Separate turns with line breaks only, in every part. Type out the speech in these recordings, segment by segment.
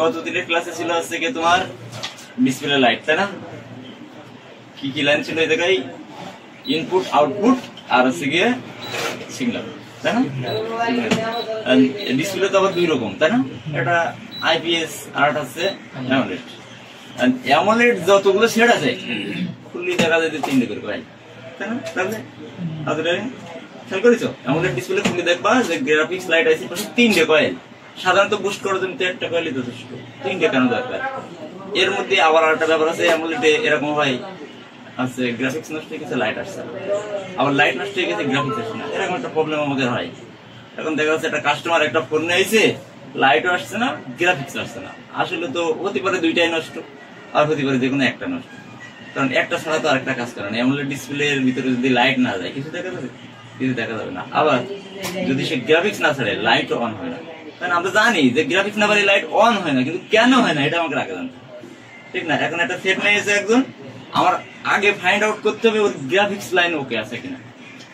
গত দিনের ক্লাসে ছিল হচ্ছে কি তোমার ডিসপ্লে লাইট, তাই না? কি কি লাইন ছিল এই জায়গায়? ইনপুট, আউটপুট আর হচ্ছে গিয়ে সিগন্যাল, তাই না? ডিসপ্লে তো আবার দুই রকম, তাই না? এটা আইপিএস আর এটা হচ্ছে অ্যামোলেড। অ্যামোলেড যতগুলো সেট আছে খুললি দেখা যায় যে তিনটে করে কয়েল, তাই না? তাহলে খেয়াল করেছো? অ্যামোলেড ডিসপ্লে খুললে দেখবা যে গ্রাফিক্স লাইট আছে তিনটে কয়েল। সাধারণত বুস্ট করার জন্য একটা কয়েলই যথেষ্ট, তিনটে কেন দরকার? এর মধ্যে আবার আরেকটা ব্যাপার আছে, অ্যামোলেডে এরকম হয় আছে গ্রাফিক্স নষ্ট হয়ে গেছে, লাইট আসছে, আবার লাইট নষ্ট হয়ে গেছে, গ্রাফিক্স আসছে না, এরকম একটা প্রবলেম আমাদের হয়। এখন দেখা যাচ্ছে একটা কাস্টমার একটা ফোন নিয়েছে, লাইটও আসছে না, গ্রাফিক্স আসছে না। আসলে তো হতে পারে দুইটাই নষ্ট, আর হতে পারে যে কোনো একটা নষ্ট, কারণ একটা ছাড়া তো আরেকটা কাজ করে না। অ্যামোলেড ডিসপ্লে এর ভিতরে যদি লাইট না যায় কিছু দেখা যাবে? কিছু দেখা যাবে না। আবার যদি সে গ্রাফিক্স না ছাড়ে লাইটও অন হয় না, কারণ আমরা জানি যে গ্রাফিক্স না বাড়লে লাইট অন হয় না, কিন্তু কেন হয় না এটা আমাকে আগে জানতে, ঠিক না? এখন একটা সেট নিয়েছে একজন, আমার আগে ফাইন্ড আউট করতে হবে ওর গ্রাফিক্স লাইন ওকে আছে কিনা,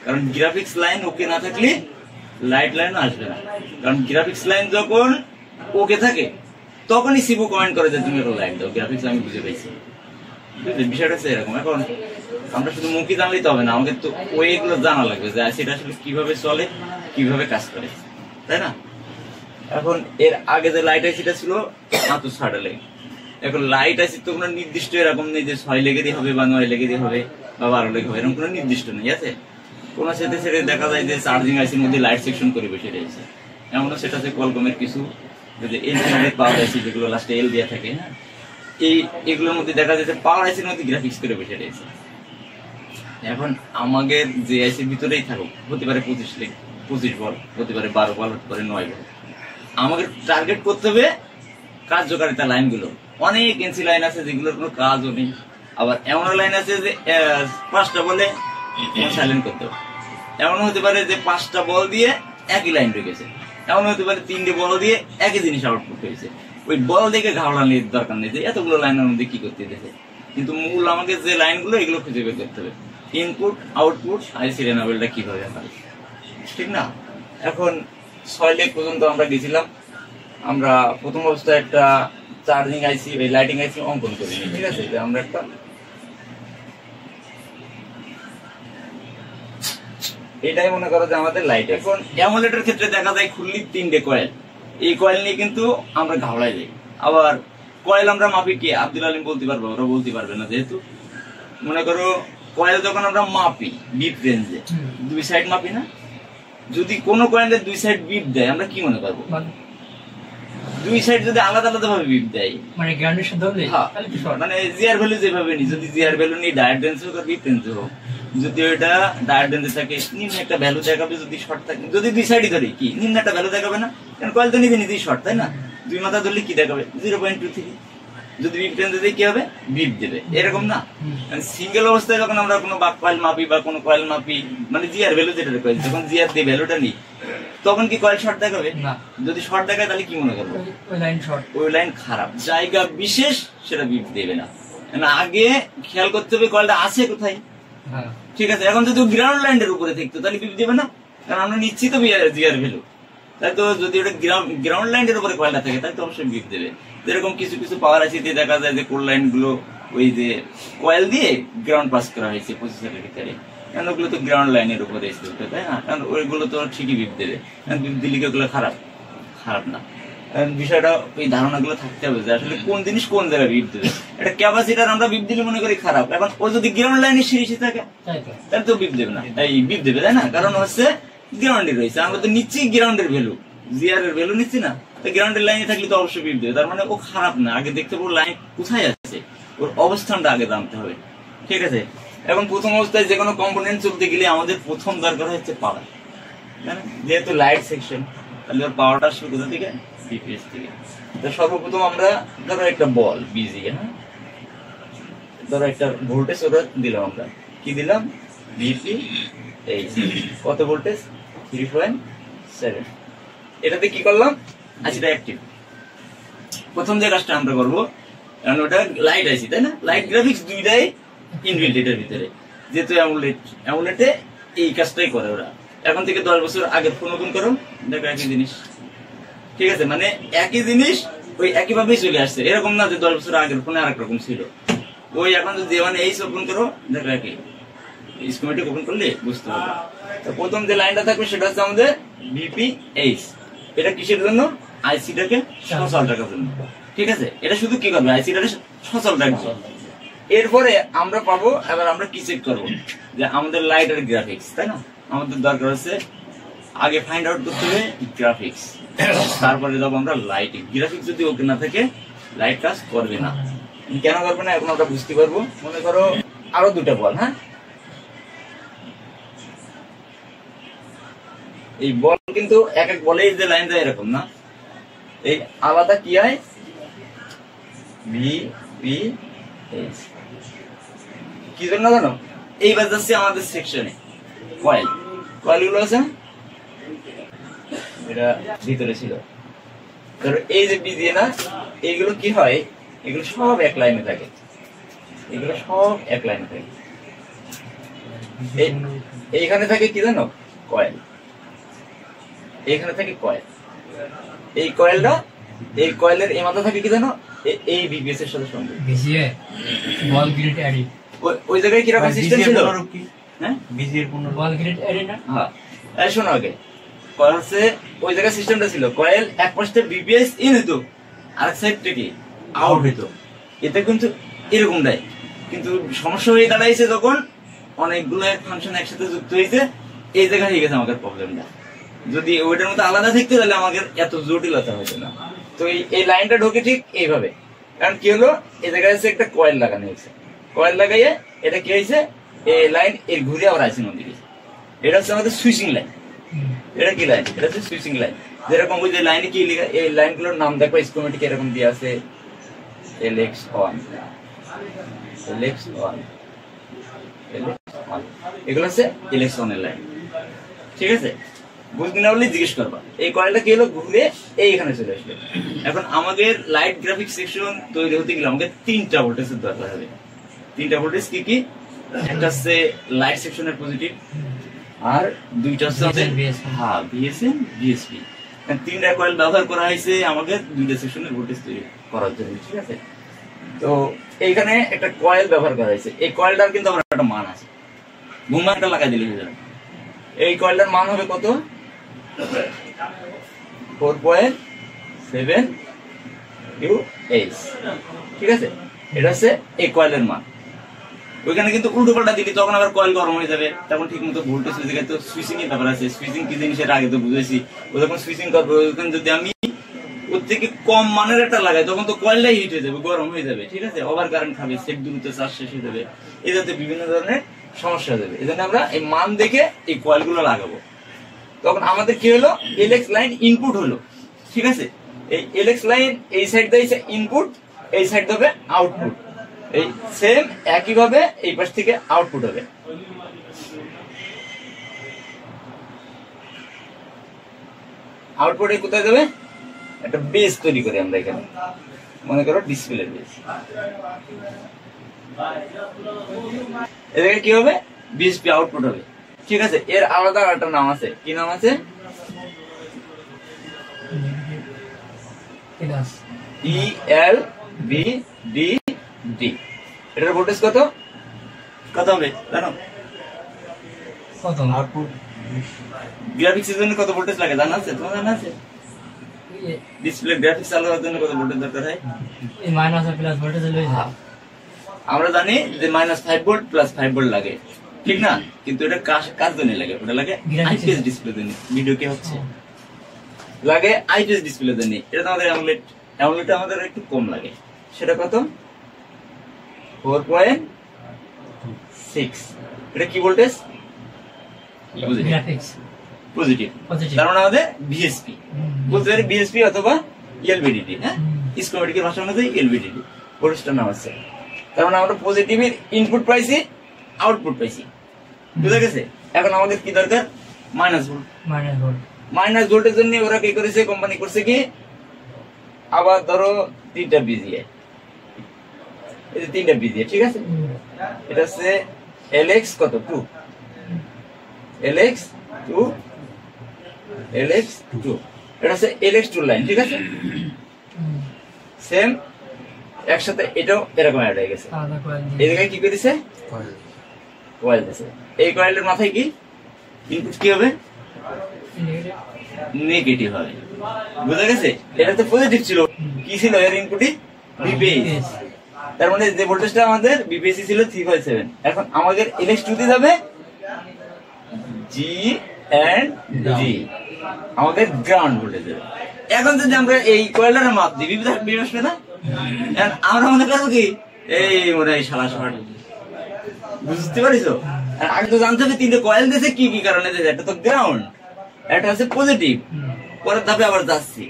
কারণ গ্রাফিক্স লাইন ওকে না থাকলে লাইট লাইন আসবে না। কারণ গ্রাফিক্স লাইন যখন ওকে থাকে তখনই সিবু কমেন্ট করে যে তুমি একটা লাইট দাও, গ্রাফিক্স আমি বুঝে পাইছি। বিষয়টা হচ্ছে এরকম। এখন আমরা শুধু মুখে জানলেই তো হবে না, আমাকে তো ওইগুলো জানা লাগবে যে সেটা আসলে কিভাবে চলে, কিভাবে কাজ করে, তাই না? এখন এর আগে যে লাইট আইসিটা ছিল মাত্র 6টা লেগ। এখন লাইট আইসি তো কোনো নির্দিষ্ট এরকম নেই যে 6 লেগেরই হবে বা 9 লেগেরই হবে বা 12 লেগে হবে, এরকম কোনো নির্দিষ্ট নেই আছে। কোন সাথে সেটা দেখা যায় যে চার্জিং আইসির মধ্যে লাইট সেকশন করে বসে রয়েছে, এমনও সেটা আছে কোয়ালকমের কিছু ইনফিনিটি পাওয়ার আইসি যেগুলো লাস্টে এল দেওয়া থাকে, হ্যাঁ, এগুলোর মধ্যে দেখা যাচ্ছে পাওয়ার আইসির মধ্যে গ্রাফিক্স করে বসে রয়েছে। এখন আমাদের যে আইসির ভিতরেই থাকুক, হতে পারে 25 বল, হতে পারে 12 বল, হতে পারে 9 বল, আমাকে টার্গেট করতে হবে কার্যকারিতা লাইনগুলো। অনেক এনসি লাইন আছে যেগুলোর কোনো কাজও নেই, আবার এমন লাইন আছে যে 5টা বলে সাইলেন্ট করতে হবে। এমন হতে পারে যে 5টা বল দিয়ে একই লাইন ঢুকেছে, এমন হতে পারে 3টে বল দিয়ে একই জিনিস আউটপুট হয়েছে। ওই বল দেখে ঘাবড়ানোর দরকার নেই যে এতগুলো লাইনের মধ্যে কি করতে দিয়েছে, কিন্তু মূল আমাকে যে লাইনগুলো এগুলো খুঁজে বের করতে হবে। ইনপুট, আউটপুট আর সিরিয়াল নাম্বারটা কিভাবে হয়, ঠিক না? এখন 6 লেগ পর্যন্ত আমরা গেছিলাম। আমরা প্রথম অবস্থায় একটা চার্জিং আইসি, লাইটিং আইসি অঙ্কন করিনি, ঠিক আছে? যে আমরা একটা এটাই মনে করো যে আমাদের লাইট। এখন অ্যামোলেডের ক্ষেত্রে দেখা যায় খুললি 3টে কয়েল, এই কয়েল নিয়ে কিন্তু আমরা ঘাবড়াই যাই। আবার কয়েল আমরা মাপি কি আব্দুল আলিম বলতে পারবো, ওরা বলতে পারবে না। যেহেতু মনে করো কয়েল যখন আমরা মাপি বিপ রেঞ্জে, 2 সাইড মাপি না, যদি কোনো কয়েলের 2 সাইড বিপ দেয় আমরা কি মনে করবো? 2 সাইড যদি আলাদা আলাদা ভাবে বিপ দেয়, মানে গ্রাউন্ডের সাথে হবে, মানে জিআর ভ্যালু যেভাবে নি, যদি জিআর ভ্যালু নি ডায়োড রেঞ্জ হোক আর বিপ রেঞ্জ হোক, যদি ওইটা ডায়োড রেঞ্জে থাকে নিম্ন একটা ভ্যালু দেখাবে, যদি শর্ট থাকে, যদি 2 সাইডই ধরি কি নিম্ন একটা ভ্যালু দেখাবে না? কারণ কয়েল তো নিজে নিজেই শর্ট, তাই না? 2 মাথা ধরলে কি দেখাবে? 0.23। যদি বিপ রেঞ্জে দিয়ে কি হবে? বিপ দেবে, এরকম না? সিঙ্গেল অবস্থায় যখন আমরা কোনো কয়েল মাপি বা কোনো কয়েল মাপি, মানে জিআর ভ্যালু যেটা কয়েল, যখন জিআর দিয়ে ভ্যালুটা নিই তখন কি কয়েল শর্ট দেখাবে না? যদি শর্ট দেখায় তাহলে কি মনে করবো? ওই লাইন খারাপ, জায়গা বিশেষ সেটা বিপ দেবে না। আগে খেয়াল করতে হবে কয়েলটা আছে কোথায়, ঠিক আছে? এখন যদি গ্রাউন্ড লাইনের উপরে থাকতো তাহলে বিপ দেবে না, কারণ আমরা নিচ্ছি তো জিআর ভ্যালু। তাই তো যদি ওটা গ্রাউন্ড লাইনের উপরে কয়েলটা থাকে তাহলে তো অবশ্যই বিপ দেবে। যেরকম কিছু কিছু পাওয়ার আইসিতে দেখা যায় যে কোর লাইন গুলো ওই যে কয়েল দিয়ে গ্রাউন্ড পাস করা হয়েছে প্রসেসরের ভিতরে, কারণ ওগুলো তো গ্রাউন্ড লাইনের উপরে এসে, তাই না? কারণ ওইগুলো তো ঠিকই বিপ দেবে, বিপ দিলে ওগুলো খারাপ না। বিষয়টা ওই ধারণাগুলো থাকতে হবে যে আসলে কোন জিনিস কোন জায়গায় বিপ দেবে। একটা ক্যাপাসিটার আমরা বিপ দিলে মনে করি খারাপ, এখন ও যদি গ্রাউন্ড লাইনের সিরিজে থাকে তাহলে তো বিপ দেবে না, এই বিপ দেবে, তাই না? কারণ হচ্ছে গ্রাউন্ডে রয়েছে, আমরা তো নিচ্ছি গ্রাউন্ডের ভ্যালু, জিআর এর ভ্যালু নিচ্ছি না, গ্রাউন্ডের লাইনে থাকলে তো অবশ্যই বিপ দেবে। তার মানে ও খারাপ না, আগে দেখতে পাবো লাইন কোথায় আছে, ওর অবস্থানটা আগে জানতে হবে, ঠিক আছে? এখন প্রথম অবস্থায় যে কোনো কম্পোনেন্ট চলতে গেলে আমাদের প্রথম দরকার হচ্ছে পাওয়ার, যেহেতু লাইট সেকশন, তাহলে ওর পাওয়ারটা আসবে কোথা থেকে? বিপিএস থেকে। তো সর্বপ্রথম আমরা ধরো একটা বল বিজি, হ্যাঁ, ধরো একটা ভোল্টেজ ওটা দিলাম, আমরা কি দিলাম? ভিপি, এই কত ভোল্টেজ? 3.7। এটাতে কি করলাম? আচ্ছা, এটা অ্যাক্টিভ। প্রথম যে কাজটা আমরা করবো, কারণ ওটা লাইট আইসি, তাই না? লাইট গ্রাফিক্স দুইটাই ইনবিল্ট এটার ভিতরে, যেহেতু অ্যামুলেটে এই কাজটাই করে ওরা। এখন থেকে 10 বছর আগের ফোন ওপেন করো, দেখো একই জিনিস, ঠিক আছে? মানে একই জিনিস ওই একইভাবেই চলে আসছে, এরকম না যে 10 বছর আগের ফোনে আরেক রকম ছিল। ওই এখন যদি মানে এইচ ওপেন করো দেখো একই, স্কিমেটিক ওপেন করলে বুঝতে হবে। তো প্রথম যে লাইনটা থাকবে সেটা হচ্ছে আমাদের বিপিএইচ। এটা কিসের জন্য? আইসিটাকে সচল রাখার জন্য। ঠিক আছে, এটা শুধু কি করবে? আইসিটাকে সচল রাখবে। এরপরে আমরা পাবো, এবার আমরা কি চেক করবো যে আমাদের লাইট আর গ্রাফিক্স, তাই না? আমাদের দরকার হচ্ছে আগে ফাইন্ড আউট করতে হবে গ্রাফিক্স, তারপরে যাবো আমরা লাইটিং। গ্রাফিক্স যদি ওকে না থাকে লাইট কাজ করবে না। কেন করবে না এখন আমরা বুঝতে পারবো। মনে করো আরো দুটা বল, হ্যাঁ, এই বল কিন্তু এক এক বলে যে লাইন যায় এরকম না, এই আলাদা কি হয়? বিপিএইচ। কি জন্য জানো? এইবার যাচ্ছে আমাদের সেকশনে কয়েল, কয়েলগুলো আছে এটা ভিতরে ছিল। ধরো এই যে বি দিয়ে না, এইগুলো কি হয়? এগুলো সব এক লাইনে থাকে, এগুলো সব এক লাইনে থাকে। এইখানে থাকে কি জানো? কয়েল। এইখানে থাকে কয়েল। এই কয়েলটা, এই কয়েলের এই মাথা থাকে কি জানো? এই বিপিএস এর সাথে সংযুক্ত।
বল গ্রিড অ্যাডি
ওই জায়গায় কি রকম সিস্টেম ছিল? হ্যাঁ,
বিজিএর পূর্ণ বল গ্রিড অ্যাডি না?
হ্যাঁ, এই শোনো আগে কয়েল হচ্ছে ওই জায়গায় সিস্টেমটা ছিল, কয়েল এক পাশে বিপিএস ইন হতো, আরেক সাইড থেকে আউট হতো। এতে কিন্তু এরকম দেয়, কিন্তু সমস্যা হয়ে দাঁড়াইছে যখন অনেকগুলো ফাংশন একসাথে যুক্ত হয়েছে, এই জায়গায় হয়ে গেছে আমাদের প্রবলেমটা। যদি ওইটার মতো আলাদা থাকতো তাহলে আমাদের এত জটিলতা হতো না। তো এই লাইনটা ঢোকে ঠিক এইভাবে, কারণ কি হলো, এই জায়গায় হচ্ছে একটা কয়েল লাগানো হয়েছে, কয়েল লাগাইয়ে এটা কি হয়েছে, এই লাইন এর ঘুরে আবার আইসি নদী গেছে। এটা হচ্ছে আমাদের সুইচিং লাইন। এটা কি লাইন? এটা হচ্ছে সুইচিং লাইন। যেরকম ওই যে লাইনে কি লেখা, এই লাইনগুলোর নাম দেখো স্কিমেটিক এরকম দিয়ে আছে, LX1, LX1, LX1, এগুলো হচ্ছে LX1 এর লাইন। ঠিক আছে, বুঝতে না বললে জিজ্ঞেস করবা। এই কয়েলটা কি হলো, ঘুরে এইখানে চলে আসবে। এখন আমাদের লাইট গ্রাফিক্স সেকশন তৈরি হতে গেলে আমাদের 3টা ভোল্টেজের দরকার হবে। 3টা ভোল্টেজ কি কি? একটা হচ্ছে লাইট সেকশনের পজিটিভ, আর দুইটা হচ্ছে হ্যাঁ VSM VSP। 3টা কয়েল ব্যবহার করা হয়েছে আমাদের 2টা সেকশনের ভোল্টেজ তৈরি করার জন্য। ঠিক আছে, তো এইখানে একটা কয়েল ব্যবহার করা হয়েছে। এই কয়েলটার কিন্তু আমার একটা মান আছে, ঘুমাটা লাগাই দিলে হয়ে যাবে। এই কয়েলটার মান হবে কত? 4.7 UH। ঠিক আছে, এটা হচ্ছে এই কয়েলের মান। ওইখানে কিন্তু উল্টো পাল্টা দিলি তখন আবার কয়েল গরম হয়ে যাবে, তখন ঠিক মতো ভোল্টেজ হয়ে যাবে। তো সুইচিং এর ব্যাপার আছে, সুইচিং কি জিনিস এর আগে তো বুঝেছি। ও যখন সুইচিং করবে, ওখানে যদি আমি ওর থেকে কম মানের একটা লাগাই তখন তো কয়েলটাই হিট হয়ে যাবে, গরম হয়ে যাবে। ঠিক আছে, ওভার কারেন্ট খাবে, সেট দ্রুত চার্জ শেষ হয়ে যাবে, এই যাতে বিভিন্ন ধরনের সমস্যা হয়ে যাবে। এই জন্য আমরা এই মান দেখে এই কয়েল গুলো লাগাবো। তখন আমাদের কি হলো, LX লাইন ইনপুট হলো। ঠিক আছে, এই LX লাইন এই সাইড দিয়ে ইনপুট, এই সাইড হবে আউটপুট। এই সেম একই ভাবে এই পাশ থেকে আউটপুট হবে। আউটপুটে কোথায় যাবে? একটা বেস তৈরি করি আমরা এখানে, মনে করো ডিসপ্লে বেস। এদিকে কি হবে? BSP আউটপুট হবে। ঠিক আছে, এর আলাদা একটা নাম আছে। কি নাম আছে? ELVDD। এটার ভোল্টেজ কত কত হবে জানো?
কত? আউটপুট
গ্রাফিক্সের জন্য কত ভোল্টেজ লাগে জানা আছে? তোমার জানা আছে? ডিসপ্লে গ্রাফিক্স চালু করার জন্য কত ভোল্টেজ দরকার হয়?
এই মাইনাস আর প্লাস ভোল্টেজ লই যায়।
আমরা জানি যে -5 ভোল্ট +5 ভোল্ট লাগে, ঠিক না? কিন্তু এটা কার জন্য লাগে? ওটা লাগে আইপিএস ডিসপ্লে জন্য। ভিডিও কি হচ্ছে? লাগে আইপিএস ডিসপ্লে জন্য। এটা তো আমাদের অ্যামোলেড আমাদের একটু কম লাগে। সেটা কত? 4.6। এটা কি ভোল্টেজ?
Graphics
positive. তার মানে আমাদের ভিএসপি বলতে পারি, ভিএসপি অথবা এলভিডিডি। হ্যাঁ, স্কিমেটিকের ভাষা অনুযায়ী এলভিডিডি ভোল্টেজটার নাম আছে। তার মানে আমরা পজিটিভের ইনপুট পাইছি, আউটপুট পাইছি। বুঝা গেছে? এখন আমাদের কি দরকার? Minus volt. মাইনাস ভোল্টের জন্য ওরা কি করেছে, কোম্পানি করছে কি, আবার ধরো 3টা বিজিএ, এই যে 3টা বিজিএ। ঠিক আছে, এটা হচ্ছে LX কত 2, LX2, LX2। এটা হচ্ছে LX2 লাইন। ঠিক আছে, সেম একসাথে এটাও এরকম অ্যাড হয়ে গেছে। এই জায়গায় কি করে দিছে? কয়েল দিছে। এই কয়েলের মাথায় কি ইনপুট কি হবে? নেগেটিভ হবে। বুঝা গেছে? এটা তো পজিটিভ ছিল, কি ছিল এর ইনপুটই? বিপিএস। তার মানে যে ভোল্টেজটা আমাদের বিপিএসি ছিল 357, এখন আমাদের LX2 তে যাবে জি এন্ড জি, আমাদের গ্রাউন্ড ভোল্টেজ যাবে। এখন যদি আমরা এই কয়েলটার মাপ দিই বিপিএস আসবে না? আমরা মনে করবো কি এই মনে হয় সারা শর্ট, বুঝতে পারিছো? আগে তো জানতে হবে তিনটে কয়েল দিয়েছে, কি কি কারণে দিয়েছে। একটা তো গ্রাউন্ড, একটা হচ্ছে পজিটিভ, পরের ধাপে আবার যাচ্ছি,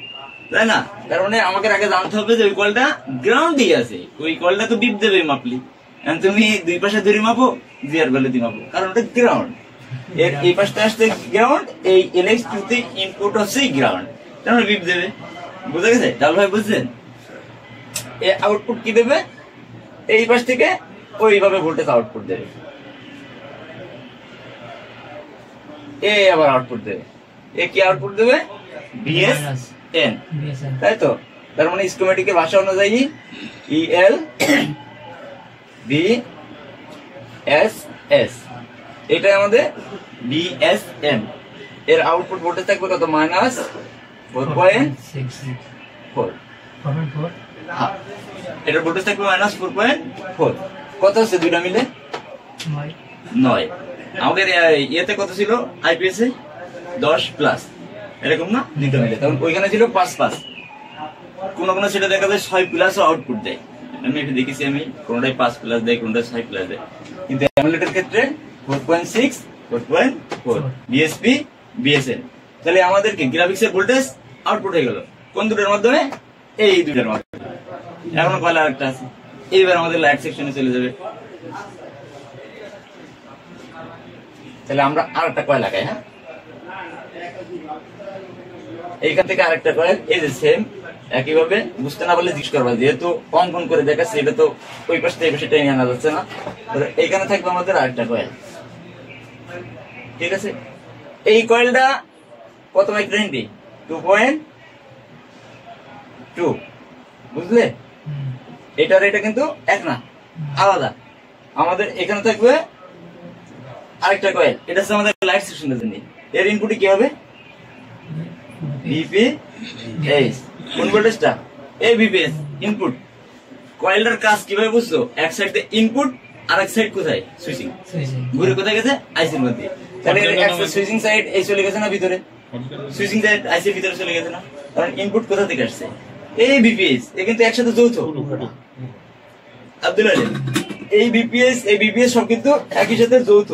তাই না? তার মানে আমাকে আগে জানতে হবে যে ওই কয়েলটা গ্রাউন্ডই আছে, ওই কয়েলটা তো বিপ দেবে মাপলি। তুমি দুই পাশে ধরে মাপো, জিআর ভ্যালু দিয়ে মাপো, কারণ ওটা গ্রাউন্ড। এর এই পাশটা আসছে গ্রাউন্ড, এই LX2 তে ইনপুট হচ্ছে গ্রাউন্ড, তার মানে বিপ দেবে। বুঝা গেছে? ডাল ভাই বুঝছেন? এ আউটপুট কি দেবে? এই পাশ থেকে ওইভাবে ভোল্টেজ আউটপুট দেবে, এ আবার আউটপুট দেবে। এ কি আউটপুট দেবে? VSN, তাই তো? তার মানে স্কিমেটিকের ভাষা অনুযায়ী EL VSS, এটা আমাদের VSN। এর আউটপুট ভোল্টেজ থাকবে কত? -4.4। এটার ভোল্টেজ থাকবে -4.4। কত হচ্ছে দুইটা মিলে? 9। আমাদের ইয়েতে কত ছিল? আইপিএস এ 10+, এরকম না? দুইটা মিলে তখন ওইখানে ছিল 5+। কোন কোন সেটা দেখা যায় 6+ ও আউটপুট দেয়, আমি এটা দেখেছি। আমি কোনটাই 5+ দেয়, কোনটা 6+ দেয়, কিন্তু অ্যামুলেটের ক্ষেত্রে 4.6 4.4 বিএসপি বিএসএন। তাহলে আমাদের কি গ্রাফিক্সের ভোল্টেজ আউটপুট হয়ে গেল কোন দুটোর মাধ্যমে? এই দুটোর মাধ্যমে। এখনো কয়েল আরেকটা আছে, এইবার আমাদের লাইট সেকশনে চলে যাবে। তাহলে আমরা আরেকটা কয়েল লাগাই। হ্যাঁ, এইখান থেকে আরেকটা কয়েল, এই যে সেম একইভাবে। বুঝতে না পারলে জিজ্ঞেস করবা, যেহেতু অঙ্কন করে দেখাচ্ছে, এটা তো ওই পাশ থেকে এই পাশে টেনে আনা যাচ্ছে না। এইখানে থাকবে আমাদের আরেকটা কয়েল, ঠিক আছে? এই কয়েলটা কত মাইক্রোহেনরি? 2.2, বুঝলে? এটার এটা কিন্তু এক না, আলাদা। আমাদের এখানে থাকবে আরেকটা কয়েল, এটা হচ্ছে আমাদের লাইট সেকশনের জন্য। এর ইনপুটই কি হবে? বিপিএস। কোন ভোল্টেজটা? এই বিপিএস ইনপুট। কয়েলটার কাজ কিভাবে বুঝছো? এক সাইড দিয়ে ইনপুট, আর এক সাইড কোথায়? সুইচিং। ঘুরে কোথায় গেছে? আইসির মধ্যে। তাহলে সুইচিং সাইড এই চলে গেছে না ভিতরে? সুইচিং সাইড আইসির ভিতরে চলে গেছে না? কারণ ইনপুট কোথা থেকে আসছে? এই বিপিএস। এ কিন্তু একসাথে যৌথ। আব্দুল আলী, এই বিপিএস এই বিপিএস সব কিন্তু একই সাথে যৌথ।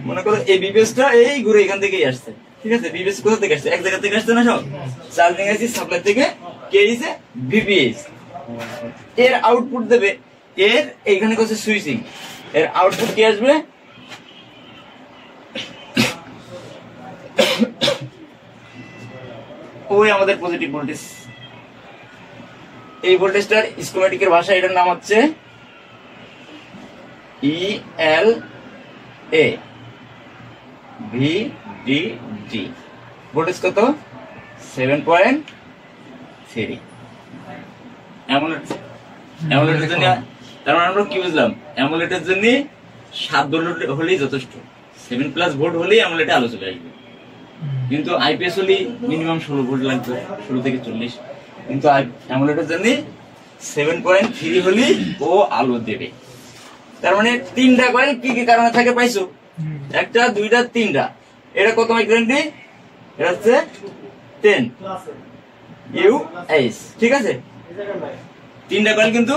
মনে করো এই বিপিএসটা এই ঘুরে এখান থেকেই আসছে, ঠিক আছে? বিপিএস কোথা থেকে আসছে? এক জায়গা থেকে আসছে না সব? চার্জিং আইসি সাপ্লাই থেকে কে দিছে? বিপিএস। এর আউটপুট দেবে, এর এইখানে করছে সুইচিং, এর আউটপুট কি আসবে? ওই আমাদের পজিটিভ ভোল্টেজ। এই ভোল্টেজটার স্কিমেটিকের ভাষা, এটার নাম হচ্ছে ELA VDD। ভোল্টেজ কত? 7.3। অ্যামুলেটের জন্য, তার মানে আমরা কি বুঝলাম? অ্যামুলেটের জন্য 7 ভোল্ট হলেই যথেষ্ট, 7+ ভোল্ট হলেই অ্যামুলেটে আলো চলে আসবে। কিন্তু আইপিএস হলেই মিনিমাম 16 ভোল্ট লাগবে, 16 থেকে 40। কিন্তু অ্যামুলেটের জন্য 7.3 হলেই ও আলো দেবে। তার মানে 3টা কয়েল কি কি কারণে থাকে পাইছো? 1, 2, 3টা। এটা কত মাইক্রোহেনরি? এটা হচ্ছে 10 US, ঠিক আছে? 3টা কয়েল কিন্তু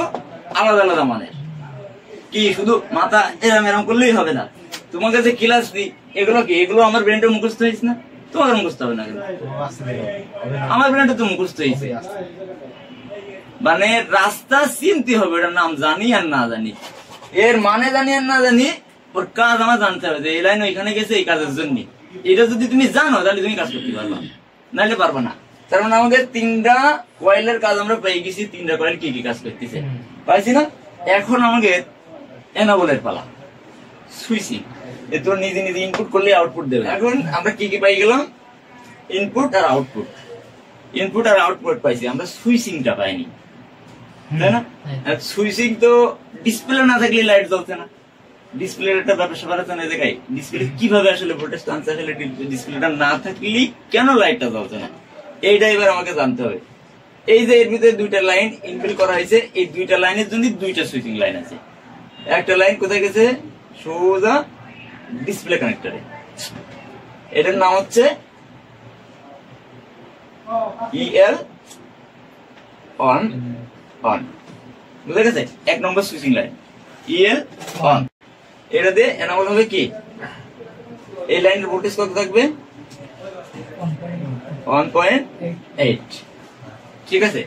আলাদা আলাদা মানের। কি শুধু মাথা এরম এরম করলেই হবে না। তোমার কাছে ক্লাস দিই, এগুলো কি? এগুলো আমার ব্রেনটা মুখস্থ হয়েছে না? তোমার মুখস্থ হবে না, আমার ব্রেনটা তো মুখস্থ হয়েছে। মানে রাস্তা চিনতে হবে, এটার নাম জানি আর না জানি, এর মানে জানি আর না জানি, ওর কাজ আমার জানতে হবে যে এই লাইন ওইখানে গেছে এই কাজের জন্য। এটা যদি তুমি জানো তাহলে তুমি কাজ করতে পারবা, নাহলে পারবা না। তার মানে আমাদের 3টা কয়েলের কাজ আমরা পেয়ে গেছি। 3টা কয়েল কি কি কাজ করতেছে পাইছি না? এখন আমাকে এনাবলের পালা, সুইচিং। এ তোর নিজে নিজে ইনপুট করলে আউটপুট দেবে। এখন আমরা কি কি পাই গেলাম? ইনপুট আর আউটপুট। ইনপুট আর আউটপুট পাইছি, আমরা সুইচিংটা পাইনি। তাই না? সুইচিং তো ডিসপ্লে না থাকলে লাইট জ্বলছে না, ডিসপ্লের একটা ব্যাপার স্যাপার আছে না জায়গায়, ডিসপ্লে কিভাবে আসলে ভোল্টেজ আনছে, আসলে ডিসপ্লেটা না থাকলেই কেন লাইটটা জ্বলছে না, এইটা এবার আমাকে জানতে হবে। এই যে এর ভিতরে দুইটা লাইন ইনফিল করা হয়েছে, এই দুইটা লাইনের জন্য দুইটা সুইচিং লাইন আছে। একটা লাইন কোথায় গেছে, সোজা ডিসপ্লে কানেক্টরে, এটার নাম হচ্ছে ইএল অন অন, বুঝা গেছে? 1 নম্বর সুইচিং লাইন ইএল অন, এটা দিয়ে এনাবল হবে কি, এই লাইনের ভোল্টেজ কত থাকবে, 1.8, ঠিক আছে?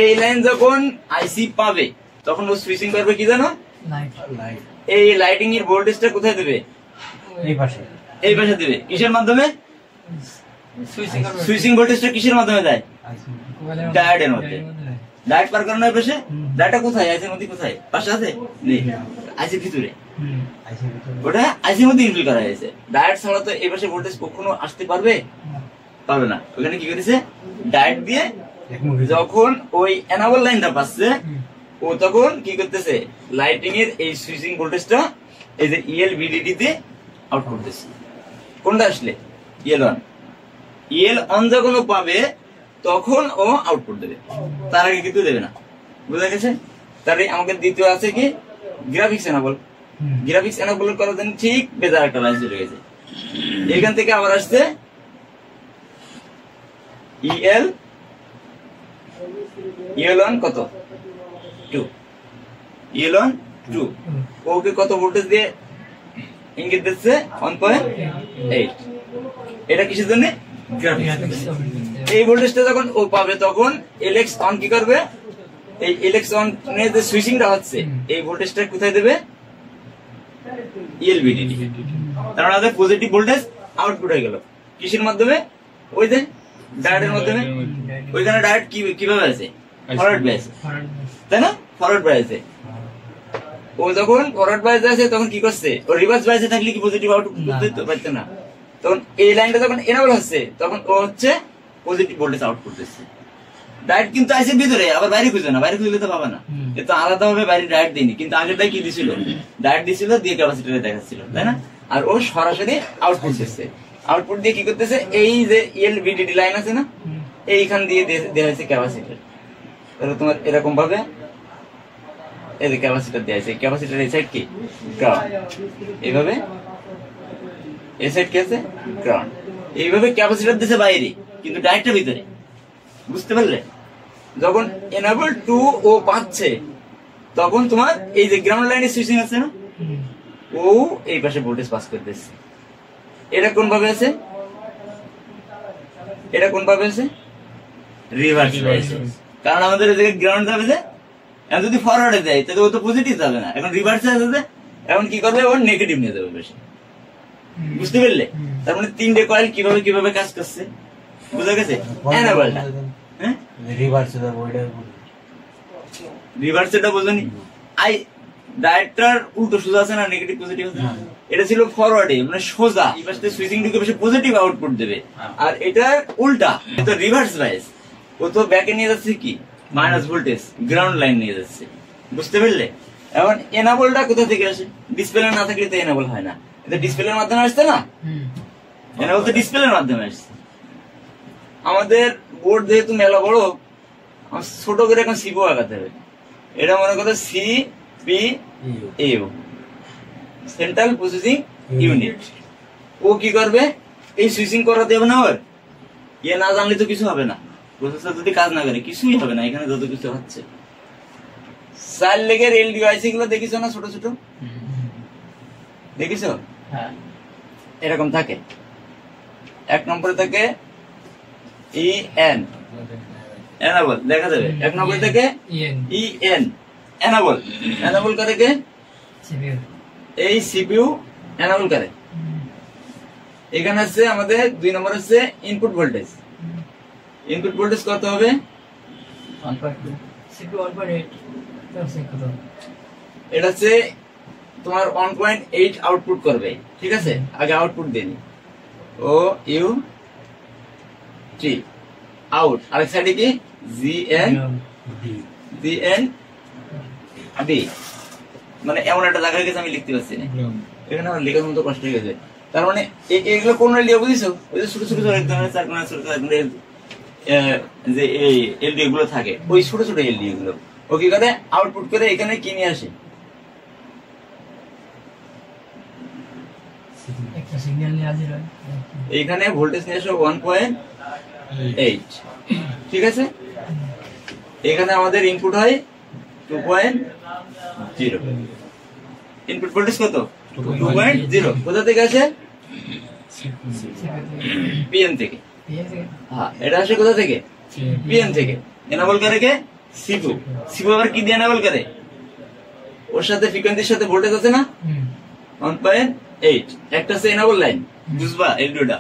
এই লাইন যখন আইসি পাবে তখন ও সুইচিং করবে কি জানো, এই লাইটিং এর ভোল্টেজটা কোথায় দেবে, এই পাশে দেবে। কিসের মাধ্যমে, সুইচিং ভোল্টেজটা কিসের মাধ্যমে যায়, ডায়োডের মধ্যে। ডায়োড পার করানোর পাশে, ডায়োডটা কোথায়, আইসির মধ্যে কোথায়, পাশে আছে নেই, আইসির ভিতরে, ওটা আইসির মধ্যে ইনফিল করা হয়েছে। ডায়োড ছাড়া তো এই পাশে ভোল্টেজ কখনো আসতে পারবে না। ওখানে কি করেছে, ডায়োড দিয়ে যখন ওই এনাবল লাইনটা পাচ্ছে, ও তখন কি করতেছে, লাইটিং এর এই সুইচিং ভোল্টেজটা এই যে ইএল ভিডিডি তে আউট করতেছে। কোনটা আসলে, ইএল অন। ইএল অন যখন ও পাবে তখন ও আউটপুট দেবে, তার আগে কিন্তু দেবে না, বুঝা গেছে? তার আমাকে দ্বিতীয় আছে কি, গ্রাফিক্স এনাবল। গ্রাফিক্স এনাবল করার জন্য ঠিক বেজার একটা লাইন চলে গেছে। এখান থেকে আবার আসছে ইএল অন কত, 2, ইএল অন 2, ওকে কত ভোল্টেজ দিয়ে ইঙ্গিত দিচ্ছে, 1.8। এটা কিসের জন্য, গ্রাফিক্স। এই ভোল্টেজটা যখন ও পাবে তখন এলএক্স অন কি করবে, এই এলএক্স অন এর যে সুইচিংটা হচ্ছে এই ভোল্টেজটা কোথায় দেবে, ইএল ভিডিডি। তার মানে পজিটিভ ভোল্টেজ আউটপুট হয়ে গেল কিসের মাধ্যমে, ওই যে ডায়োডের মাধ্যমে। ওইখানে ডায়োড কিভাবে আছে, ফরওয়ার্ড বাইস, তাই না? ফরওয়ার্ড বাইসে ও যখন ফরওয়ার্ড বাইসে আছে তখন কি করছে, ও রিভার্স বাইসে থাকলে কি পজিটিভ আউটপুট করতে পারছে না, তখন এই লাইনটা যখন এনাবল হচ্ছে তখন ও হচ্ছে পজিটিভ ভোল্টেজ আউটপুট দিচ্ছে। ডায়োড কিন্তু আছে ভিতরে, আবার বাইরে খুঁজবে না, বাইরে খুঁজলে তো পাবে না, এটা আলাদা ভাবে বাইরে ডায়োড দেয়নি। কিন্তু আগেরটাই কি দিছিল, ডায়োড দিছিল দিয়ে ক্যাপাসিটরে দেখাচ্ছিল, তাই না? আর ও সরাসরি আউটপুট দিচ্ছে। আউটপুট দিয়ে কি করতেছে, এই যে ইএল ভিডিডি লাইন আছে না, এইখান দিয়ে দেওয়া হয়েছে ক্যাপাসিটর। তোমার এরকম ভাবে এই যে ক্যাপাসিটর দেওয়া হয়েছে, ক্যাপাসিটর এই সাইড কি গ্রাউন্ড, এইভাবে এই সাইড কি আছে গ্রাউন্ড, এইভাবে ক্যাপাসিটর দিছে বাইরে কিন্তু ডায়োডটা ভিতরে, বুঝতে পারলে? যখন এনাবল 2 ও পাচ্ছে তখন তোমার এই যে গ্রাউন্ড লাইনে সুইচিং আছে না, ও এই পাশে ভোল্টেজ পাস করতেছে। এটা কোন ভাবে আছে, এটা কোন ভাবে আছে, রিভার্স বাইসে। কারণ আমাদের এই জায়গায় গ্রাউন্ড যাবে যে, এখন যদি ফরওয়ার্ডে যায় তাহলে ও তো পজিটিভ যাবে না, এখন রিভার্সে আছে যে, এখন কি করবে, ও নেগেটিভ নিয়ে যাবে বেশি, বুঝতে পারলে? তার মানে 3টে কয়েল কিভাবে কাজ করছে, বুঝা গেছে? এনাবলটা রিভার্সটা বুঝনি, আই ডায়োডটার উল্টো সোজা আছে না, নেগেটিভ পজিটিভ আছে, এটা ছিল ফরওয়ার্ডে, মানে সোজা এই পাশে সুইচিং ঢুকে বেশি পজিটিভ আউটপুট দেবে। আর এটা উল্টা, এটা রিভার্স বাইস, ও তো ব্যাকে নিয়ে যাচ্ছে কি মাইনাস ভোল্টেজ, গ্রাউন্ড লাইন নিয়ে যাচ্ছে, বুঝতে পারলে? এখন এনাবলটা কোথা থেকে আসে, ডিসপ্লে না থাকলে তো এনাবল হয় না, এটা ডিসপ্লের মাধ্যমে আসছে না, এনাবল তো ডিসপ্লের মাধ্যমে আসছে। আমাদের বোর্ড যেহেতু মেলা বড়, ছোট করে এখন সিপিইউ আগাতে হবে। এটা মনে করো সিপিইউ, সেন্ট্রাল প্রসেসিং ইউনিট। ও কি করবে, এই সুইচিং করা দেবে না, ওর ইয়ে না জানলে তো কিছু হবে না, প্রসেসর যদি কাজ না করে কিছুই হবে না। এখানে যত কিছু হচ্ছে 4 লেগের এলডি আইসি গুলো দেখিছো না, ছোট ছোট দেখিছো, এরকম থাকে। 1 নম্বরে থাকে ইএন, এনাবল দেখা যাবে। 1 নম্বরে থাকে ইএন, এনাবল। এনাবল করে কে, এই সিপিইউ এনাবল করে। এখানে আছে আমাদের 2 নম্বর আছে ইনপুট ভোল্টেজ। ইনপুট ভোল্টেজ কত হবে,
1.2, সিপিইউ 1.8,
এটা হচ্ছে তোমার 1.8 আউটপুট করবে, ঠিক আছে? আগে আউটপুট দেন, ও ইউ টি আউট, আরেক সাইডে কি জি এন CND, মানে এমন একটা জায়গায় গেছে আমি লিখতে পারছি না, এখানে আমার লেখার মতো কষ্ট হয়ে গেছে। তার মানে এগুলো কোন এলডিও বুঝছো? ওই যে ছোট ছোট যে এই এলডিও গুলো থাকে, ওই ছোট ছোট এলডিও গুলো ও কি করে আউটপুট করে এখানে কি নিয়ে আসে,
একটা সিগন্যাল নিয়ে হাজির হয়।
এইখানে ভোল্টেজ নিয়ে আসে 1.8, ঠিক আছে। এখানে আমাদের ইনপুট হয় 2.0, ইনপুট ভোল্টেজ কত 2.0, কোথা থেকে আসে পিএন থেকে, হ্যাঁ এটা আসে কোথা থেকে পিএন থেকে। এনাবল করে কে সিপু, সিপু আবার কি দিয়ে এনাবল করে, ওর সাথে ফ্রিকোয়েন্সির সাথে ভোল্টেজ আছে না 1.8, একটা হচ্ছে এনাবল লাইন, বুঝবা এলডিওটা,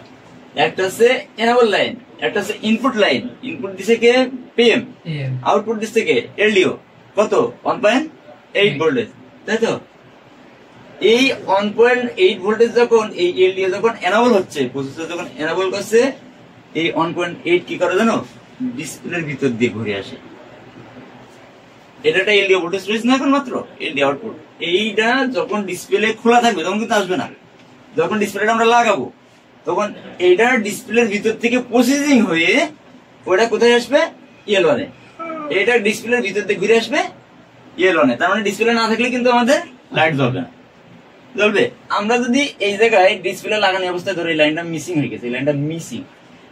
একটা হচ্ছে এনাবল লাইন, একটা হচ্ছে ইনপুট লাইন, ইনপুট দিছে কে পিএম, আউটপুট দিছে কে এলডিও, কত 1.8 ভোল্টেজ, তাই তো। এই 1.8 ভোল্টেজ যখন এই এলডিও যখন এনাবল হচ্ছে, প্রসেসর যখন এনাবল করছে, এই 1.8 কি করে জানো, ডিসপ্লের ভিতর দিয়ে ঘুরে আসে। এটা একটা এলডিও ভোল্টেজ রয়েছে না এখন মাত্র এলডিও আউটপুট। এইটা যখন ডিসপ্লে খোলা থাকবে তখন কিন্তু আসবে না, যখন ডিসপ্লেটা আমরা লাগাবো তখন এইটা ডিসপ্লের ভিতর থেকে প্রসেসিং হয়ে ওটা কোথায় আসবে ইএল1 এ, এটা ডিসপ্লের ভিতর দিয়ে ঘুরে আসবে ইএল1 এ। তার মানে ডিসপ্লে না থাকলে কিন্তু আমাদের লাইট জ্বলবে না, জ্বলবে। আমরা যদি এই জায়গায় ডিসপ্লে লাগানো অবস্থায় ধরে এই লাইনটা মিসিং হয়ে গেছে, এই লাইনটা মিসিং,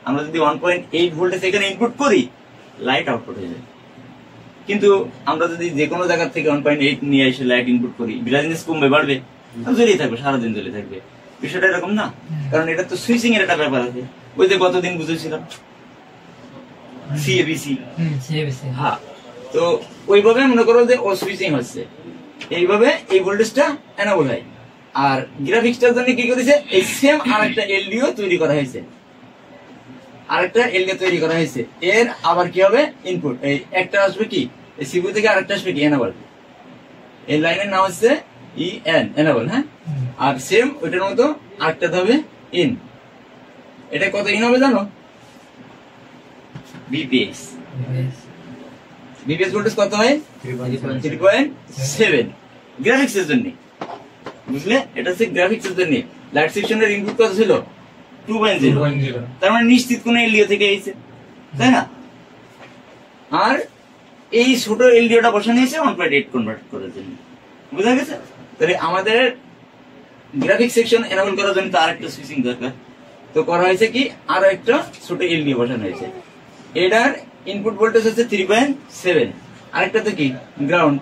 আমরা যদি 1.8 ভোল্টেজ এখানে ইনপুট করি লাইট আউটপুট হয়ে যায়। কিন্তু আমরা যদি যে কোনো জায়গা থেকে 1.8 নিয়ে এসে লাইট ইনপুট করি, ব্রাইটনেস কমবে বাড়বে, জ্বলেই থাকবে, সারাদিন জ্বলে থাকবে। বিষয়টা এরকম না, কারণ এটা তো সুইচিং এর একটা ব্যাপার আছে। ওই যে গতদিন বুঝেছিলাম সিএবিসি, হ্যাঁ, তো ওইভাবে মনে করো যে ও সুইচিং হচ্ছে, এইভাবে এই ভোল্টেজটা এনাবল হয়। আর গ্রাফিক্সটার জন্য কি করেছে, এই সেম আরেকটা এলডিও তৈরি করা হয়েছে, আরেকটা এলডিও তৈরি করা হয়েছে। এর আবার কি হবে ইনপুট, এই একটা আসবে কি এই সিপিইউ থেকে, আরেকটা আসবে কি এনাবল। এই লাইনের নাম হচ্ছে ইএন, এনাবল, হ্যাঁ। আর সেম ওইটার মতো আরেকটা হবে ইন। এটা কত ইন হবে জানো, বিপিএস, বিপিএস ভোল্টেজ কত হয় 3.7 গ্রাফিক্স এর জন্য, বুঝলে। এটা হচ্ছে গ্রাফিক্স এর জন্য। লাইট সেকশনের ইনপুট কত ছিল 2.0, তার মানে নিশ্চিত কোন এলডিও থেকে এসেছে, তাই না। আর এই ছোট এলডিওটা বসানো হয়েছে 1.8 কনভার্ট করার জন্য, বুঝা গেছে। তাহলে আমাদের গ্রাফিক্স সেকশন এনাবল করার জন্য তো আরেকটা সুইচিং দরকার, তো করা হয়েছে কি আরো একটা ছোট এলডিও বসানো হয়েছে। এটার ইনপুট ভোল্টেজ হচ্ছে 3.7, আরেকটা তো কি গ্রাউন্ড,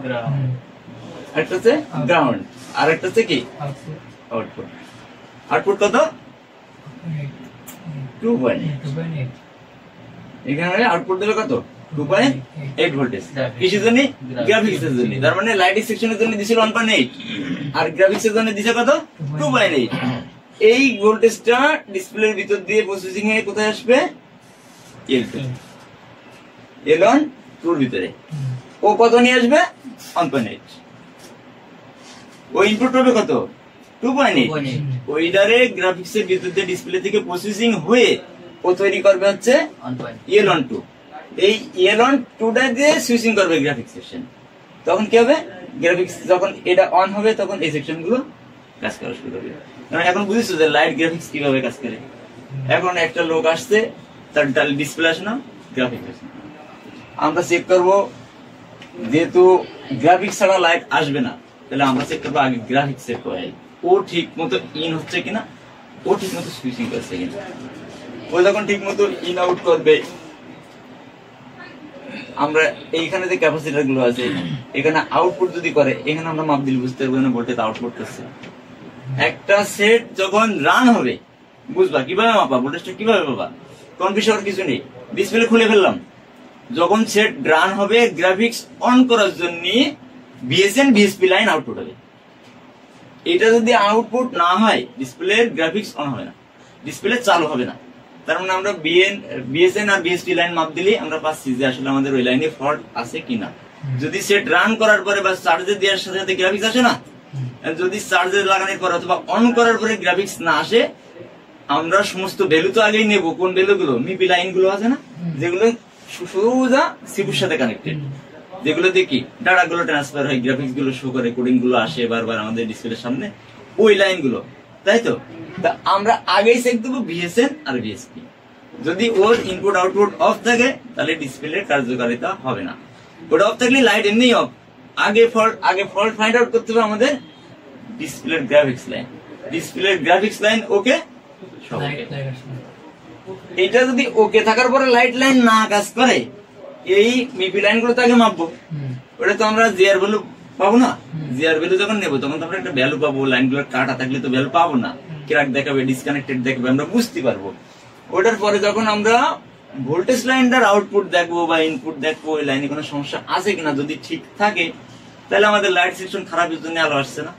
আরেকটা হচ্ছে গ্রাউন্ড, আরেকটা হচ্ছে কি আউটপুট। আউটপুট কত 2.8, এখানে আউটপুট দেবে কত 2.8 ভোল্টেজ। কিসের জন্য, গ্রাফিক্স এর জন্য। তার মানে লাইটিং সেকশনের জন্য দিছিল 1.8 আর গ্রাফিক্স এর জন্য দিছে কত 2.8। এই ভোল্টেজটা ডিসপ্লের ভিতর দিয়ে প্রসেসিং এ কোথায় আসবে এলন টুর ভিতরে, ও কত নিয়ে আসবে 1.8, ও ইনপুট হবে কত 2.8, ওইটারে গ্রাফিক্স এর ভিতর দিয়ে ডিসপ্লে থেকে প্রসেসিং হয়ে ও তৈরি করবে হচ্ছে ইএলন 2। এই ইএলন 2টা দিয়ে সুইচিং করবে গ্রাফিক্স সেকশন। তখন কি হবে, গ্রাফিক্স যখন এটা অন হবে তখন এই সেকশন গুলো কাজ করা শুরু করবে। এখন বুঝেছো যে লাইট গ্রাফিক্স কিভাবে কাজ করে। এখন একটা লোক আসছে, তার ডিসপ্লে আসে না, গ্রাফিক্স আসে না। আমরা চেক করবো, যেহেতু গ্রাফিক্স ছাড়া লাইট আসবে না, তাহলে আমরা চেক করবো আগে গ্রাফিক্স এর কোয়াই ও ঠিক মতো ইন হচ্ছে কিনা, ও ঠিক মতো সুইচিং করছে কিনা। ও যখন ঠিক মতো ইন আউট করবে, আমরা এইখানে যে ক্যাপাসিটর গুলো আছে এখানে আউটপুট যদি করে, এখানে আমরা মাপ দিলে বুঝতে পারবো ভোল্টেজ আউটপুট করছে। একটা সেট যখন রান হবে বুঝবা কিভাবে মাপা, ভোল্টেজটা কিভাবে পাবা, কনফিউজ হওয়ার কিছু নেই। ডিসপ্লে খুলে ফেললাম, যখন সেট রান হবে গ্রাফিক্স অন করার জন্য বিএসএন ভিএসপি লাইন আউটপুট হবে। এটা যদি আউটপুট না হয় ডিসপ্লের গ্রাফিক্স অন হবে না, ডিসপ্লে চালু হবে না। তার মানে আমরা বিএসএন আর ভিএসপি লাইন মাপ দিলে আমরা পাচ্ছি যে আসলে আমাদের ওই লাইনে ফল্ট আছে কিনা। যদি সেট রান করার পরে বা চার্জে দেওয়ার সাথে সাথে গ্রাফিক্স আসে না, যদি চার্জে লাগানোর পরে অথবা অন করার পরে গ্রাফিক্স না আসে, আমরা সমস্ত ভ্যালু তো আগেই নেব। কোন ভ্যালু গুলো, মিপি লাইন গুলো আছে না, যেগুলো সোজা সিপুর সাথে কানেক্টেড, যেগুলো দেখি ডাটা গুলো ট্রান্সফার হয়, গ্রাফিক্স গুলো শো করে, কোডিং গুলো আসে বারবার আমাদের ডিসপ্লের সামনে, ওই লাইন গুলো, তাই তো? আমরা আগেই চেক দেবো ভিএসএন আর ভিএসপি। যদি ওর ইনপুট আউটপুট অফ থাকে তাহলে ডিসপ্লের কার্যকারিতা হবে না। ওটা অফ থাকলে লাইট এমনি অফ। আগে ফল্ট ফাইন্ড আউট করতে হবে আমাদের ডিসপ্লের গ্রাফিক্স লাইন। ডিসপ্লের গ্রাফিক্স লাইন ওকে, সব ওকে। এটা যদি ওকে থাকার পরে লাইট লাইন না কাজ করে, এই মিপি লাইন গুলো তাকে মাপবো। ওটা তো আমরা জিআর ভ্যালু পাবো না। জিআর ভ্যালু যখন নেবো তখন তো আমরা একটা ভ্যালু পাবো। লাইন গুলো কাটা থাকলে তো ভ্যালু পাবো না, ক্র্যাক দেখাবে, ডিসকানেক্টেড দেখাবে, আমরা বুঝতে পারবো। ওটার পরে যখন আমরা ভোল্টেজ লাইনটার আউটপুট দেখবো বা ইনপুট দেখবো, ওই লাইনে কোনো সমস্যা আছে কিনা, যদি ঠিক থাকে তাহলে আমাদের লাইট সেকশন খারাপের জন্য আলো আসছে না।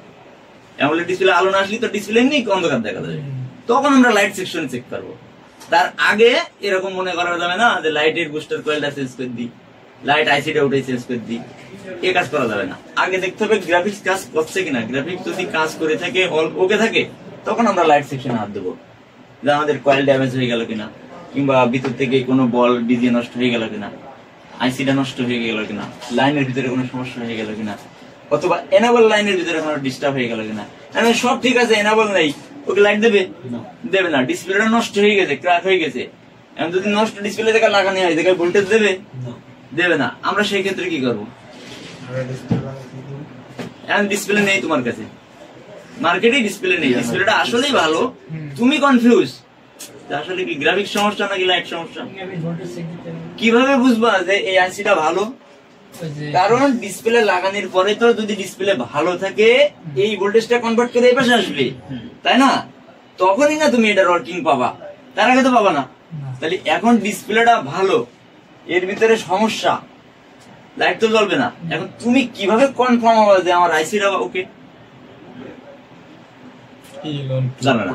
অ্যামোলেড ডিসপ্লে আলো না আসলে তো ডিসপ্লে এমনি অন্ধকার দেখা যাবে, তখন আমরা লাইট সেকশন চেক করবো। তার আগে এরকম মনে করা যাবে না যে লাইটের বুস্টার কয়েলটা চেঞ্জ করে দিই, লাইট আইসিটা উঠে চেঞ্জ করে দিই, এ কাজ করা যাবে না। আগে দেখতে হবে গ্রাফিক্স কাজ করছে কিনা। গ্রাফিক্স যদি কাজ করে থাকে, অল ওকে থাকে, তখন আমরা লাইট সেকশনে হাত দেবো যে আমাদের কয়েল ড্যামেজ হয়ে গেল কিনা, কিংবা ভিতর থেকে কোনো বল ডিজে নষ্ট হয়ে গেল কিনা, আইসিটা নষ্ট হয়ে গেল কিনা, লাইনের ভিতরে কোনো সমস্যা হয়ে গেল কিনা, অথবা এনাবল লাইনের ভিতরে কোনো ডিস্টার্ব হয়ে গেল কিনা। সব ঠিক আছে, এনাবল নাই, ওকে লাইট দেবে? দেবে না। ডিসপ্লেটা নষ্ট হয়ে গেছে, ক্র্যাক হয়ে গেছে, এখন যদি নষ্ট ডিসপ্লে দেখা লাগানো হয়, দেখে ভোল্টেজ দেবে? দেবে না। আমরা সেই ক্ষেত্রে কি করবো? এখন ডিসপ্লে নেই তোমার কাছে, মার্কেটে ডিসপ্লে নেই, ডিসপ্লেটা আসলেই ভালো, তুমি কনফিউজ আসলে কি গ্রাফিক্স সমস্যা নাকি লাইট সমস্যা। কিভাবে বুঝবা যে এই আইসিটা ভালো? কারণ ডিসপ্লে লাগানোর পরে তো যদি ডিসপ্লে ভালো থাকে, এই ভোল্টেজটা কনভার্ট করে এই পাশে আসবে, তাই না? তখনই না তুমি এটা ওয়ার্কিং পাবা, তার আগে তো পাবা না। তাহলে এখন ডিসপ্লেটা ভালো, এর ভিতরে সমস্যা, লাইট তো জ্বলবে না। এখন তুমি কিভাবে কনফার্ম হবে যে আমার আইসিটা ওকে? জানো না।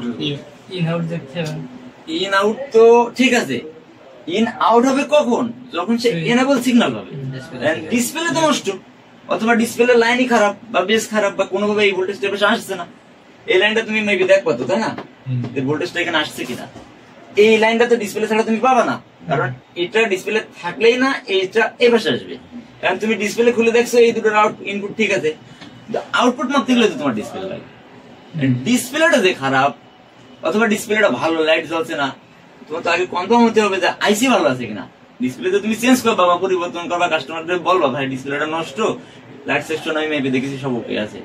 ইন আউট তো ঠিক আছে, ইন আউট হবে কখন? যখন সে এনেবল সিগন্যাল পাবে। ডিসপ্লে তো নষ্ট, অথবা ডিসপ্লে লাইনই খারাপ বা বেস খারাপ, বা কোনোভাবে এই ভোল্টেজটা বেশি আসছে না। এই লাইনটা তুমি মেবি দেখবা তো, তাই না? এই ভোল্টেজটা এখানে আসছে কিনা। এই লাইনটা তো ডিসপ্লে ছাড়া তুমি পাবা না, কারণ এটা ডিসপ্লে থাকলেই না এইটা এই পাশে আসবে। কারণ তুমি ডিসপ্লে খুলে দেখছো এই দুটোর ইনপুট ঠিক আছে, আউটপুট মাপতে গেলে তো তোমার ডিসপ্লে লাগবে। ডিসপ্লেটা যে খারাপ অথবা ডিসপ্লেটা ভালো, লাইট জ্বলছে না, তোমার তো আগে কনফার্ম হতে হবে যে আইসি ভালো আছে কিনা। ডিসপ্লে তো তুমি চেঞ্জ করবা বা পরিবর্তন করবা, কাস্টমারদের বলবা ভাই ডিসপ্লেটা নষ্ট, লাইট সেকশন আমি মেপে দেখেছি সব ওকে আছে।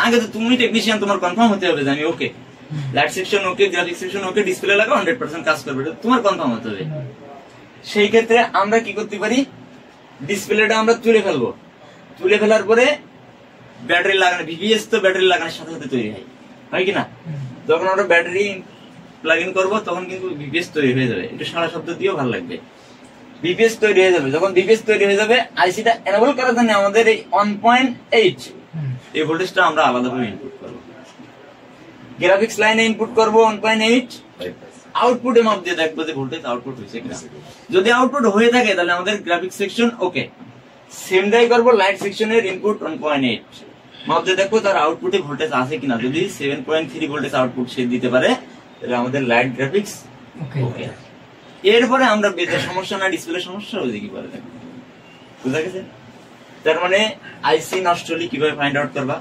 আগে তো তুমি টেকনিশিয়ান, তোমার কনফার্ম হতে হবে যে আমি okay, light section okay, graphics section okay, display লাগা 100% কাজ করবে, তোমার কনফার্ম হতে হবে। সেই ক্ষেত্রে আমরা কি করতে পারি? ডিসপ্লেটা আমরা তুলে ফেলবো। তুলে ফেলার পরে ব্যাটারি লাগানো, ভিভিএস তো ব্যাটারি লাগানোর সাথে সাথে তৈরি হয় কিনা? যখন আমরা ব্যাটারি প্লাগ ইন করবো তখন কিন্তু ভিপিএস তৈরি হয়ে যাবে। একটু সারা শব্দ দিয়েও ভালো লাগবে। ভিপিএস তৈরি হয়ে যাবে। যখন ভিপিএস তৈরি হয়ে যাবে, আইসিটা এনেবল করার জন্য আমাদের এই 1.8 এই ভোল্টেজটা আমরা আলাদাভাবে ইনপুট করবো। গ্রাফিক্স লাইনে ইনপুট করবো 1.8, আউটপুটে মাপ দিয়ে দেখবো যে ভোল্টেজ আউটপুট হয়েছে কিনা। যদি আউটপুট হয়ে থাকে তাহলে আমাদের গ্রাফিক্স সেকশন ওকে। সেমটাই করবো লাইট সেকশনের ইনপুট 1.8, মাপ দিয়ে দেখবো তার আউটপুটে ভোল্টেজ আছে কিনা। যদি 7.3 ভোল্টেজ আউটপুট সে দিতে পারে তাহলে আমাদের লাইট গ্রাফিক্স ওকে। এরপরে আমরা বেজের সমস্যা না ডিসপ্লে সমস্যা ওই দিকে পরে দেখবো। বুঝা গেছে? তার মানে আইসি নষ্ট হলে কিভাবে ফাইন্ড আউট করবা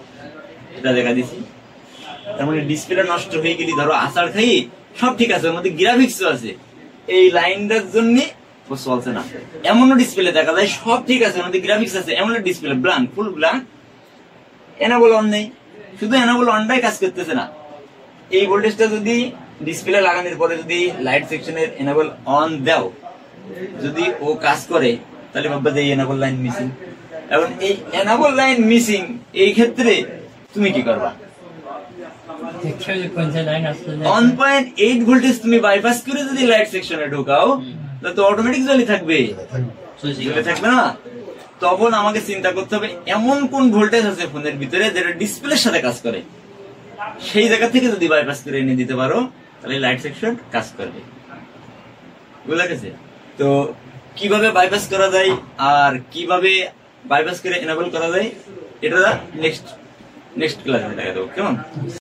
এটা দেখা দিছি। তার মানে ডিসপ্লে নষ্ট হয়ে গেলে ধরো আসার খাই সব ঠিক আছে, ওর মধ্যে গ্রাফিক্সও আছে, এই লাইনটার জন্য চলছে না। এমনও ডিসপ্লে দেখা যায় সব ঠিক আছে, ওর মধ্যে গ্রাফিক্স আছে, এমন display blank, full blank, enable on নেই, শুধু এনাবল অনটাই কাজ করতেছে না। এই ভোল্টেজটা যদি ডিসপ্লে লাগানোর পরে যদি লাইট সেকশনের এনাবল অন দাও, যদি ও কাজ করে তাহলে ভাববা যে এনাবল লাইন মিসিং। এখন এই এনাবল লাইন মিসিং, এই ক্ষেত্রে তুমি কি করবা? 1.8 ভোল্টেজ তুমি বাইপাস করে যদি লাইট সেকশনে ঢোকাও তাহলে তো অটোমেটিক জ্বলে থাকবে, থাকবে না? তখন আমাকে চিন্তা করতে হবে এমন কোন ভোল্টেজ আছে ফোনের ভিতরে যেটা ডিসপ্লের সাথে কাজ করে, সেই জায়গা থেকে যদি বাইপাস করে এনে দিতে পারো তাহলে লাইট সেকশন কাজ করবে। বুঝা গেছে? তো কিভাবে বাইপাস করা যায় আর কিভাবে বাইপাস করে এনাবল করা যায় এটা নেক্সট ক্লাসে দেখা দেবো, কেমন?